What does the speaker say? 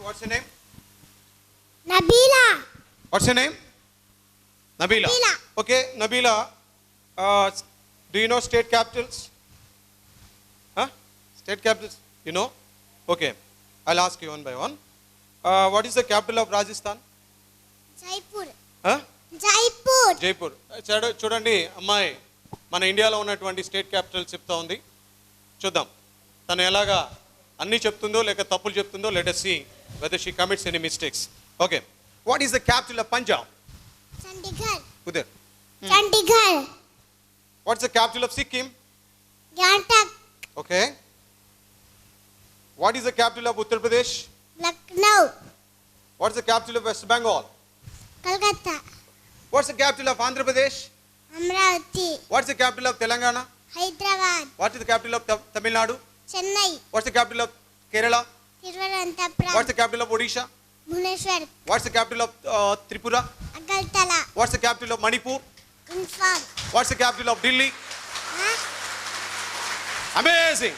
what's your name? Nabila. What's your name? Nabila. Nabila. Okay, Nabila. Do you know state capitals? Huh? State capitals? You know? Okay. I'll ask you one by one. What is the capital of Rajasthan? Jaipur. Huh? Jaipur. Jaipur చూడండి అమ్మాయి మన ఇండియాలో ఉన్నటువంటి state capital చెప్తా ఉంది. చూద్దాం తను ఎలాగా అన్నీ చెప్తుందో లేక తప్పులు చెప్తుందో. Let us see whether she commits any mistakes. Okay. What is the capital of Punjab? Chandigarh. Uday. Chandigarh. What's the capital of Sikkim? Gangtok. Okay. What is the capital of Uttar Pradesh? Lucknow. What's the capital of West Bengal? Kolkata. What's the capital of Andhra Pradesh? Amravati. What's the capital of Telangana? Hyderabad. What is the capital of Tamil Nadu? Chennai. What's the capital of Kerala? Thiruvananthapuram. What's the capital of Odisha? Bhubaneswar. What's the capital of Tripura? Agartala. What's the capital of Manipur? Imphal. What's the capital of Delhi? Huh? Amazing.